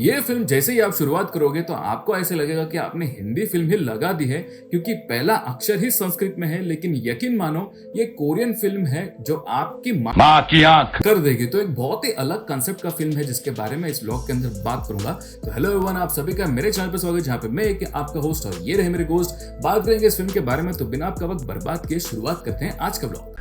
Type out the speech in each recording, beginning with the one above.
ये फिल्म जैसे ही आप शुरुआत करोगे तो आपको ऐसे लगेगा कि आपने हिंदी फिल्म ही लगा दी है, क्योंकि पहला अक्षर ही संस्कृत में है। लेकिन यकीन मानो ये कोरियन फिल्म है जो आपकी माँ की आंख कर देगी। तो एक बहुत ही अलग कंसेप्ट का फिल्म है जिसके बारे में इस व्लॉग के अंदर बात करूंगा। तो हेलो एवरीवन, आप सभी का मेरे चैनल पर स्वागत, जहाँ पे मैं एक आपका होस्ट और ये रहे मेरे दोस्त। बात करेंगे इस फिल्म के बारे में, तो बिना आपका वक्त बर्बाद किए शुरुआत करते हैं आज का व्लॉग।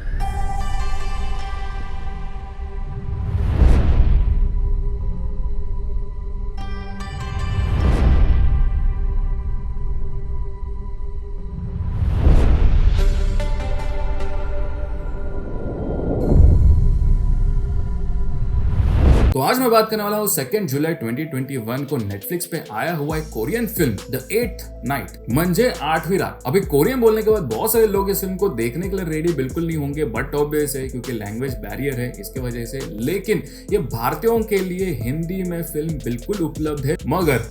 तो आज मैं बात करने वाला हूँ 2 जुलाई 2021 को नेटफ्लिक्स पे आया हुआ एक Korean film the eighth night, म्हणजे आठवीं रात। अभी कोरियन बोलने के बाद बहुत सारे लोग इस फिल्म को देखने के लिए रेडी बिल्कुल नहीं होंगे, बट ऑब्वियस है क्योंकि लैंग्वेज बैरियर है इसके वजह से। लेकिन ये भारतीयों के लिए हिंदी में फिल्म बिल्कुल उपलब्ध है, मगर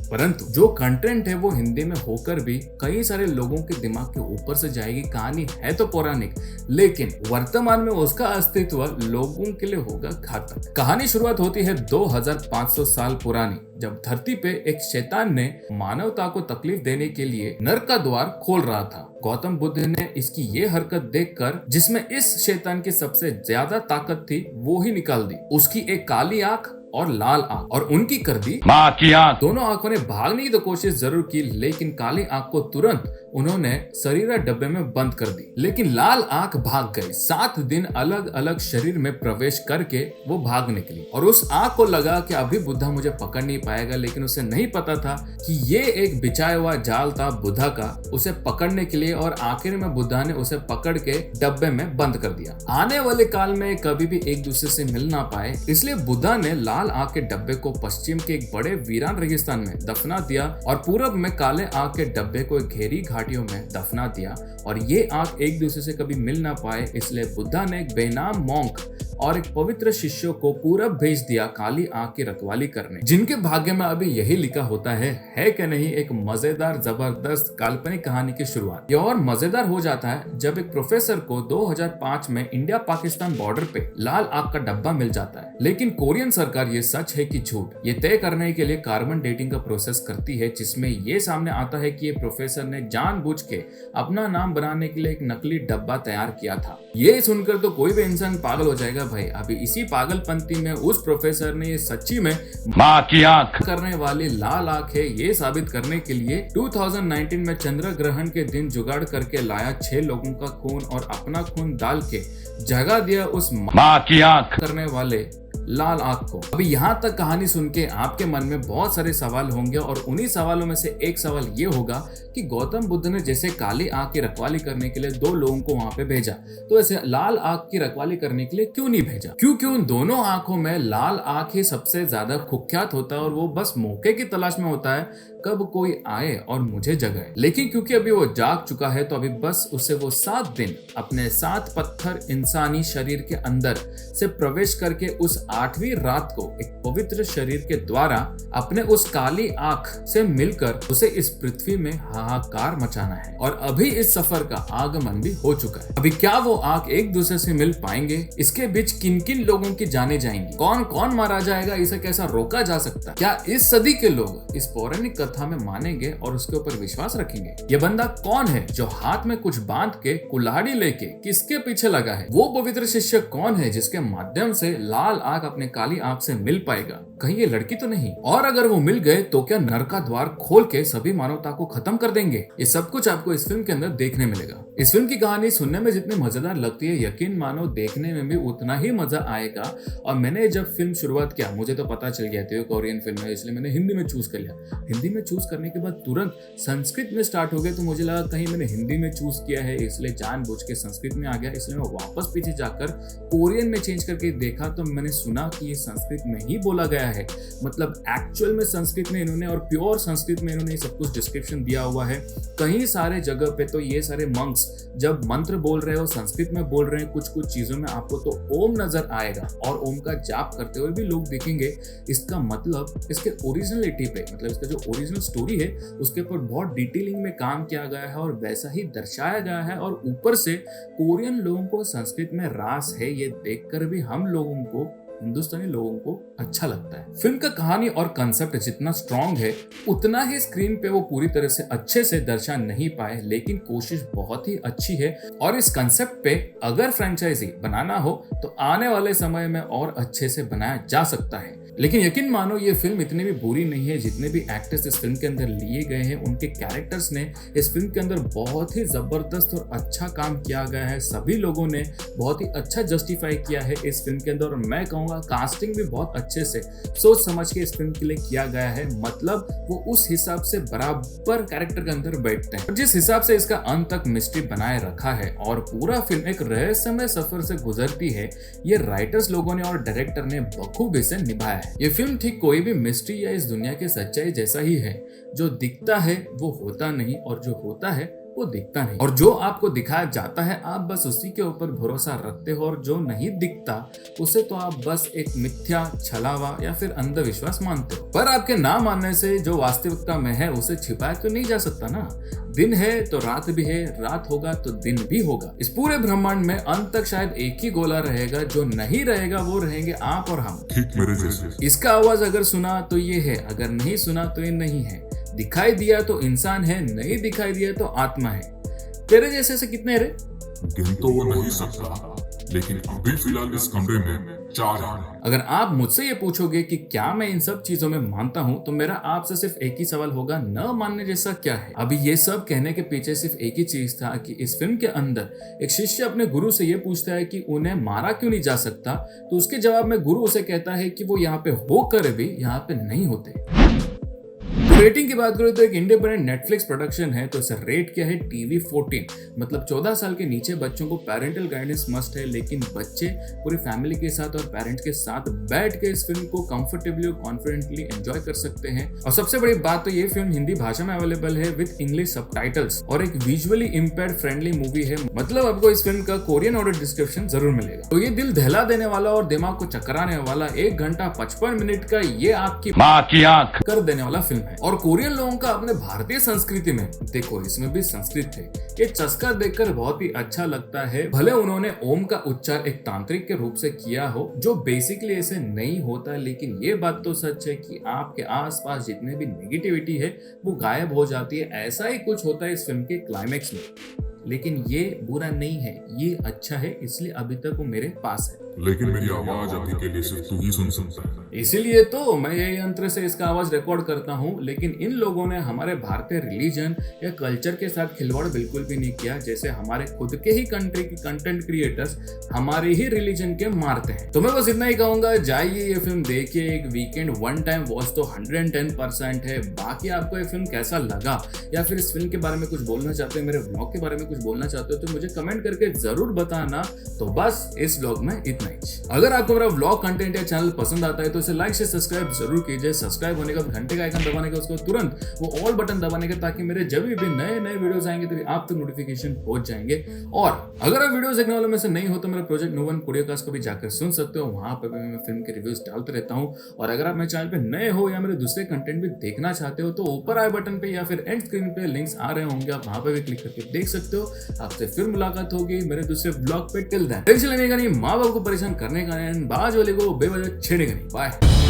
परंतु जो कंटेंट है वो हिंदी में होकर भी कई सारे लोगों के दिमाग के ऊपर से जाएगी। कहानी है तो पौराणिक, लेकिन वर्तमान में उसका अस्तित्व लोगों के लिए होगा घातक। कहानी शुरुआत होती है 2500 साल पुरानी, जब धरती पे एक शैतान ने मानवता को तकलीफ देने के लिए नरक का द्वार खोल रहा था। गौतम बुद्ध ने इसकी ये हरकत देखकर, जिसमें इस शैतान की सबसे ज्यादा ताकत थी, वो ही निकाल दी। उसकी एक काली आंख और लाल आंख, और उनकी कर दी माँ की आंख। दोनों आंखों ने भागने की तो कोशिश जरूर की, लेकिन काली आंख को तुरंत उन्होंने शरीर डब्बे में बंद कर दी। लेकिन लाल आंख भाग गई। 7 दिन अलग अलग शरीर में प्रवेश करके वो भाग निकली, और उस आंख को लगा कि अभी बुद्धा मुझे पकड़ नहीं पाएगा। लेकिन उसे नहीं पता था कि ये एक बिछाया हुआ जाल था बुद्धा का उसे पकड़ने के लिए, और आखिर में बुद्धा ने उसे पकड़ के डब्बे में बंद कर दिया। आने वाले काल में कभी भी एक दूसरे से मिल ना पाए, इसलिए बुद्धा ने लाल आंख के डब्बे को पश्चिम के एक बड़े वीरान रेगिस्तान में दफना दिया, और पूरब में काले आंख के डब्बे को घेरी घाटियों में दफना दिया। और ये आंख एक दूसरे से कभी मिल ना पाए, इसलिए बुद्धा ने एक बेनाम मॉन्क और एक पवित्र शिष्य को पूरब भेज दिया काली आंख की रखवाली करने, जिनके भाग्य में अभी यही लिखा होता है कि नहीं। एक मजेदार जबरदस्त काल्पनिक कहानी की शुरुआत ये और मजेदार हो जाता है जब एक प्रोफेसर को 2005 में इंडिया पाकिस्तान बॉर्डर पे लाल आंख का डब्बा मिल जाता है। लेकिन कोरियन सरकार ये सच है कि झूठ, ये तय करने के लिए कार्बन डेटिंग का प्रोसेस करती है, जिसमें ये सामने आता है कि ये प्रोफेसर ने जानबूझ के अपना नाम बनाने के लिए एक नकली डब्बा तैयार किया था। ये सुनकर तो कोई भी इंसान पागल हो जाएगा भाई। अभी इसी पागलपंती में उस प्रोफेसर ने ये सच्ची में माँ की आंख करने वाली लाल आंख है, ये साबित करने के लिए 2019 में चंद्र ग्रहण के दिन जुगाड़ करके लाया 6 लोगों का खून, और अपना खून डाल के जगा दिया उस माँ की आंख करने वाले लाल आंख को। अभी यहाँ तक कहानी सुन के आपके मन में बहुत सारे सवाल होंगे, और उन्हीं सवालों में से एक सवाल ये होगा कि गौतम बुद्ध ने जैसे काली आंख की रखवाली करने के लिए 2 लोगों को वहां पे भेजा, तो ऐसे लाल आंख की रखवाली करने के लिए क्यों नहीं भेजा? क्योंकि उन दोनों आंखों में लाल आंख ही सबसे ज्यादा कुख्यात होता है, और वो बस मौके की तलाश में होता है कब कोई आए और मुझे जगाए। लेकिन क्योंकि अभी वो जाग चुका है, तो अभी बस उसे वो 7 दिन अपने 7 पत्थर इंसानी शरीर के अंदर से प्रवेश करके उस 8वीं रात को एक पवित्र शरीर के द्वारा अपने उस काली आंख से मिलकर उसे इस पृथ्वी में हाहाकार मचाना है। और अभी इस सफर का आगमन भी हो चुका है। अभी क्या वो आंख एक दूसरे से मिल पाएंगे? इसके बीच किन किन लोगों की जाने जाएंगी? कौन कौन मारा जाएगा? इसे कैसा रोका जा सकता है? क्या इस सदी के लोग इस पौराणिक कथा में मानेंगे और उसके ऊपर विश्वास रखेंगे? ये बंदा कौन है जो हाथ में कुछ बांध के कुल्हाड़ी लेके किसके पीछे लगा है? वो पवित्र शिष्य कौन है जिसके माध्यम से लाल आंख अपने काली आंख से मिल पाएगा? कहीं ये लड़की तो नहीं? और अगर वो मिल गए तो क्या नरक का द्वार खोल के सभी मानवता को खत्म कर देंगे? ये सब कुछ आपको इस फिल्म के अंदर देखने मिलेगा। इस फिल्म की कहानी सुनने में जितनी मजेदार लगती है, यकीन मानो देखने में भी उतना ही मजा आएगा। और मैंने जब फिल्म शुरुआत किया, मुझे तो पता चल गया था कोरियन फिल्म है, इसलिए मैंने हिंदी में चूज कर लिया। हिंदी में चूज करने के बाद तुरंत संस्कृत में स्टार्ट हो गए, तो मुझे लगा कहीं मैंने हिंदी में चूज किया है, इसलिए जानबूझ के संस्कृत में आ गया। इसलिए मैं वापस पीछे जाकर कोरियन में चेंज करके देखा, तो मैंने सुना कि ये संस्कृत में ही बोला गया है। मतलब एक्चुअल में संस्कृत में इन्होंने, और प्योर संस्कृत में इन्होंने सब कुछ डिस्क्रिप्शन दिया हुआ है। कहीं सारे जगह पे तो ये सारे मंक्स जब मंत्र बोल रहे हो संस्कृत में बोल रहे हैं, कुछ कुछ चीजों में आपको तो ओम नजर आएगा, और ओम का जाप करते हुए भी लोग दिखेंगे। इसका मतलब इसके ओरिजिनलिटी पे, मतलब इसका जो ओरिजिनल स्टोरी है उसके ऊपर बहुत डिटेलिंग में काम किया गया है, और वैसा ही दर्शाया गया है। और ऊपर से कोरियन लोगों को संस्कृत में रास है, ये देखकर भी हम लोगों को हिंदुस्तानी लोगों को अच्छा लगता है। फिल्म का कहानी और कंसेप्ट जितना स्ट्रॉन्ग है उतना ही स्क्रीन पे वो पूरी तरह से अच्छे से दर्शा नहीं पाए, लेकिन कोशिश बहुत ही अच्छी है और इस कंसेप्ट पे अगर फ्रेंचाइजी बनाना हो तो आने वाले समय में और अच्छे से बनाया जा सकता है। लेकिन यकीन मानो ये फिल्म इतनी भी बुरी नहीं है। जितने भी एक्टर्स इस फिल्म के अंदर लिए गए हैं उनके कैरेक्टर्स ने इस फिल्म के अंदर बहुत ही जबरदस्त और अच्छा काम किया गया है। सभी लोगों ने बहुत ही अच्छा जस्टिफाई किया है इस फिल्म के अंदर और मैं कहूँगा कास्टिंग भी बहुत अच्छे से सोच समझ के इस फिल्म के लिए किया गया है। मतलब वो उस हिसाब से बराबर कैरेक्टर के अंदर बैठते हैं। जिस हिसाब से इसका अंत तक मिस्ट्री बनाए रखा है और पूरा फिल्म एक रहस्यमय सफर से गुजरती है, ये राइटर्स लोगों ने और डायरेक्टर ने बखूबी से निभाया है। ये फिल्म ठीक कोई भी मिस्ट्री या इस दुनिया की सच्चाई जैसा ही है। जो दिखता है वो होता नहीं और जो होता है वो दिखता नहीं, और जो आपको दिखाया जाता है आप बस उसी के ऊपर भरोसा रखते हो, और जो नहीं दिखता उसे तो आप बस एक मिथ्या, छलावा या फिर अंधविश्वास मानते हो। पर आपके ना मानने से जो वास्तविकता में है उसे छिपाया तो नहीं जा सकता ना। दिन है तो रात भी है, रात होगा तो दिन भी होगा। इस पूरे ब्रह्मांड में अंत तक शायद एक ही गोला रहेगा, जो नहीं रहेगा वो रहेंगे आप और हम, ठीक मेरे जैसे। इसका आवाज अगर सुना तो ये है, अगर नहीं सुना तो ये नहीं है। दिखाई दिया तो इंसान है, नहीं दिखाई दिया तो आत्मा है। तेरे जैसे से कितने रे? गिन तो वो नहीं सकता, लेकिन अभी फिलहाल इस कमरे में 4 हैं। अगर आप मुझसे ये पूछोगे कि क्या मैं इन सब चीजों में मानता हूँ, तो मेरा आपसे सिर्फ एक ही सवाल होगा, न मानने जैसा क्या है? अभी ये सब कहने के पीछे सिर्फ एक ही चीज था कि इस फिल्म के अंदर एक शिष्य अपने गुरु से ये पूछता है कि उन्हें मारा क्यों नहीं जा सकता, तो उसके जवाब में गुरु उसे कहता है कि वो यहाँ पे होकर भी यहाँ पे नहीं होते। रेटिंग की बात करें तो एक इंडिपेंडेंट नेटफ्लिक्स प्रोडक्शन है, तो इसे रेट किया है TV 14। मतलब 14 साल के नीचे बच्चों को पेरेंटल गाइडेंस मस्ट है, लेकिन बच्चे पूरी फैमिली के साथ और पेरेंट्स के साथ बैठ के इस फिल्म को कंफर्टेबली और कॉन्फिडेंटली एंजॉय कर सकते हैं। और सबसे बड़ी बात तो ये फिल्म हिंदी भाषा में अवेलेबल है विद इंग्लिश सबटाइटल्स और एक विजुअली इंपेयर्ड फ्रेंडली मूवी है। मतलब आपको इस फिल्म का कोरियन ऑडियो डिस्क्रिप्शन जरूर मिलेगा। तो ये दिल दहला देने वाला और दिमाग को चकराने वाला 1 घंटा 55 मिनट का ये आपकी माँ की आंख कर देने वाला फिल्म है। और कोरियन लोगों का अपने भारतीय संस्कृति में देखो, इसमें भी संस्कृत है, ये चस्का देखकर बहुत ही अच्छा लगता है। भले उन्होंने ओम का उच्चार एक तांत्रिक के रूप से किया हो, जो बेसिकली ऐसे नहीं होता, लेकिन ये बात तो सच है कि आपके आसपास जितने भी नेगेटिविटी है वो गायब हो जाती है। ऐसा ही कुछ होता है इस फिल्म के क्लाइमेक्स में, लेकिन ये बुरा नहीं है, ये अच्छा है, इसलिए अभी तक वो मेरे पास है। लेकिन मेरी आवाज अभी के लिए सिर्फ तू ही सुन सकता है, इसीलिए तो मैं यही यंत्र से इसका आवाज रिकॉर्ड करता हूँ। लेकिन इन लोगों ने हमारे भारतीय रिलीजन या कल्चर के साथ खिलवाड़ बिल्कुल भी नहीं किया, जैसे हमारे खुद के ही कंट्री के कंटेंट क्रिएटर्स हमारे ही रिलीजन के मारते हैं। तो मैं बस इतना ही कहूंगा, जाइए ये फिल्म देखिए, एक वीकेंड वन टाइम वॉच तो 110% है। बाकी आपको ये फिल्म कैसा लगा, या फिर इस फिल्म के बारे में कुछ बोलना चाहते हो, मेरे व्लॉग के बारे में कुछ बोलना चाहते हो, तो मुझे कमेंट करके जरूर बताना। तो बस इस व्लॉग में इतना ही। अगर आपको मेरा व्लॉग कंटेंट या चैनल पसंद आता है तो इसे लाइक से सब्सक्राइब जरूर कीजिए। सब्सक्राइब होने का घंटे का आइकन दबाने का, उसको तुरंत वो ऑल बटन दबाने का, ताकि मेरे जब भी नए नए वीडियोस आएंगे तो आप तक नोटिफिकेशन पहुंच जाएंगे। और अगर आप वीडियोस देखने वालों में से नहीं हो तो मेरा प्रोजेक्ट नो वन पॉडकास्ट को भी जाकर सुन सकते हो, वहां पर भी मैं फिल्म के रिव्यूज डालते रहता हूँ। और अगर आप मेरे चैनल पे नए हो या मेरे दूसरे कंटेंट भी देखना चाहते हो तो ऊपर आई बटन पे या फिर एंड स्क्रीन पे लिंक्स आ रहे होंगे, आप वहां पे भी क्लिक करके देख सकते हो। आपसे फिर मुलाकात होगी मेरे दूसरे ब्लॉग पे। टिल देन टेंशन लेने का नहीं, माँ बाप को परेशान करने का नहीं, बाज वाले को बेवजह छेड़ने का नहीं। बाय।